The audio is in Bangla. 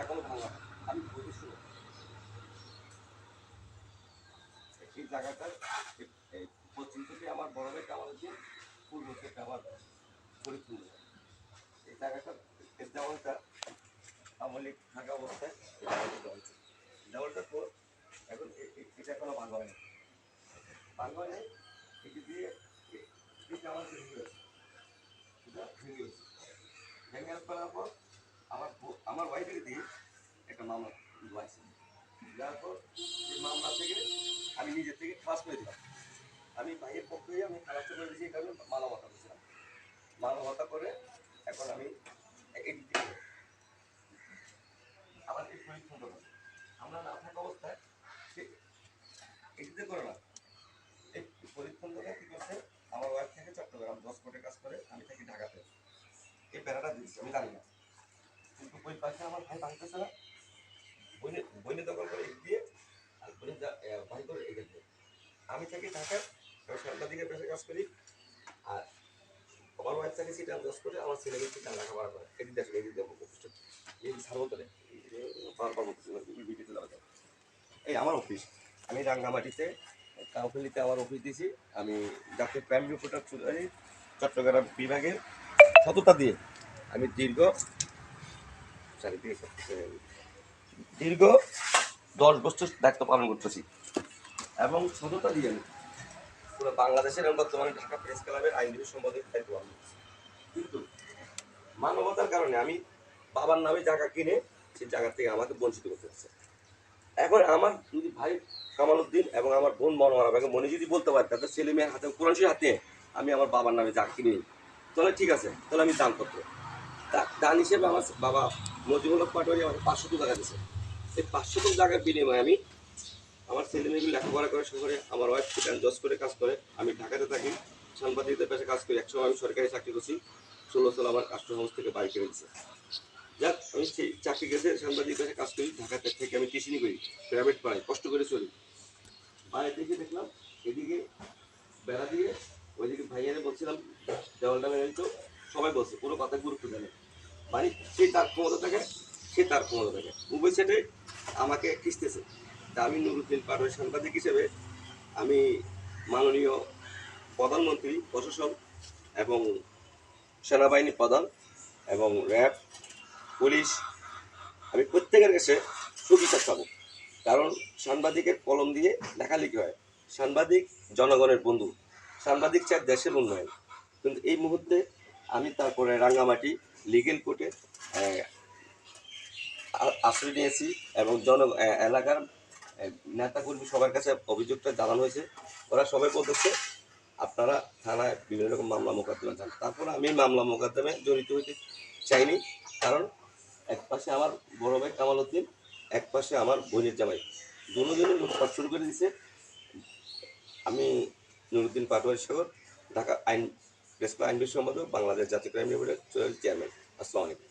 এখনো ভাঙা হয়। আমি বলি শুনো, এই জায়গাটা এই পশ্চিম থেকে আমার বড় ভাই কামালউদ্দিন, পূর্ব থেকে আমার ফরিদপুর। এই জায়গাটা দেওয়ালটা আমলি থাকা অবস্থায় দেওয়ালটা তো এখন এটা এখনো ভাঙা হয়নি, ভাঙা হয়নি। এটি দিয়ে আমার ভেঙে গেছে, ভেঙে ফেলার পর আমার ওয়াইফের দিয়ে একটা মামলা আছে। যার পর সেই মামলা থেকে আমি নিজের থেকে খালাস করে দিলাম। আমি ভাইয়ের পক্ষে আমি খালাস করে দিয়েছি, এই কারণে মানবতা করছিলাম। মানবতা করে এখন আমি আমার এই পরীক্ষণ আমরা না থাকা অবস্থায় এটিতে করে না। এই পরীক্ষণটা কি করছে, আমার ওয়াইফ থেকে চট্টগ্রাম 10 কোটে কাজ করে, আমি থাকি ঢাকাতে। এই প্যারাটা দিচ্ছি আমি জানি না, কিন্তু ওই পাশে আমার ভাই ভাঙতেছে না, বইনে দখল করে এগিয়ে দিয়ে আর বইনে ভাই করে এগিয়ে দিয়ে আমি থাকি ঢাকায়, সাংবাদিকের পেশে কাজ করি। আর আমার ওয়াইফ থাকে সেটা আমি 10 কোটে, আমার ছেলেকে সেটা লেখাপড়া করে। এটি দেখেন, এটি দেবো এই সার্বতলে এই আমার অফিস। আমি রাঙ্গামাটিতে কাউখালীতে আমার অফিস দিয়েছি। আমি জাতীয় ক্রাইম রিপোর্টার চট্টগ্রাম বিভাগের সততা দিয়ে আমি দীর্ঘ 10 বছর দায়িত্ব পালন করতেছি এবং সততা দিয়ে আমি পুরো বাংলাদেশের এবং বর্তমানে ঢাকা প্রেস ক্লাবের আইনজীবী সম্পাদক দায়িত্ব পালন করছি। কিন্তু মানবতার কারণে আমি বাবার নামে জায়গা কিনে সেই জায়গা থেকে আমাকে বঞ্চিত করতে হচ্ছে। এখন আমার যদি ভাই কামালউদ্দিন এবং আমার বোন মনোয়ারা বেগম মনে যদি বলতে পারে তাদের ছেলে মেয়ের হাতে কোরআন শরীফ হাতে আমি আমার বাবার নামে জায়গা কিনে নিই, তাহলে ঠিক আছে, তাহলে আমি দান করবো। দান হিসেবে আমার বাবা নজিবুল হক পাটোয়ারি আমাকে 500 টাকা দিয়েছে। এই 500 টাকার বিনিময়ে আমি আমার ছেলে মেয়েগুলো লেখাপড়া করে শহরে, আমার ওয়াইফ সেখানে 10 করে কাজ করে, আমি ঢাকাতে থাকি, সাংবাদিকদের পাশে কাজ করি। একসময় আমি সরকারি চাকরি করছি, 16 সাল আমার রাষ্ট্র হাউস থেকে বাড়ি করে দিচ্ছে। যাক, আমি সেই চাকরি গেছে সাংবাদিক কাছে কাজ করি, ঢাকাতে থেকে আমি টিউশনি করি, প্রাইভেট পড়াই, কষ্ট করে চলি। বাইরে থেকে দেখলাম এদিকে বেড়া দিয়ে ওইদিকে ভাইয়ারে বলছিলাম দেওয়ালটা মেরে দিত, সবাই বলছে, কোনো কথা গুরুত্ব দেয় না। মানে সে তার ক্ষমতা থাকে, সে তার ক্ষমতা থাকে, উভয় সাইডে আমাকে খিস্তেছে। তা আমি নুরুদ্দিন পাটোয়ারি সাংবাদিক হিসেবে আমি মাননীয় প্রধানমন্ত্রী, প্রশাসন এবং সেনাবাহিনী প্রধান এবং র্যাব, পুলিশ, আমি প্রত্যেকের কাছে সুবিচার পাবো। কারণ সাংবাদিকের কলম দিয়ে লেখালেখি হয়, সাংবাদিক জনগণের বন্ধু, সাংবাদিক চায় দেশের উন্নয়ন। কিন্তু এই মুহূর্তে আমি তারপরে রাঙ্গামাটি লিগেল কোর্টে আশ্রয় নিয়েছি এবং এলাকার নেতাকর্মী সবার কাছে অভিযোগটা জানানো হয়েছে। ওরা সবাই বলতেছে আপনারা থানায় বিভিন্ন রকম মামলা মোকদ্দমা যান। তারপরে আমি মামলা মোকদ্দমায় জড়িত হইতে চাইনি, কারণ এক পাশে আমার বড় ভাই কামালউদ্দিন, এক পাশে আমার বোনের জামাই, দুজনে লুটপাট শুরু করে দিয়েছে। আমি নুরুদ্দিন পাটোয়ারি সাগর, ঢাকা প্রেস ক্লাব আইনজীবী সম্পাদক, বাংলাদেশ জাতীয় ক্রাইম রিপোর্টার চেয়ারম্যান। আসসালামু আলাইকুম।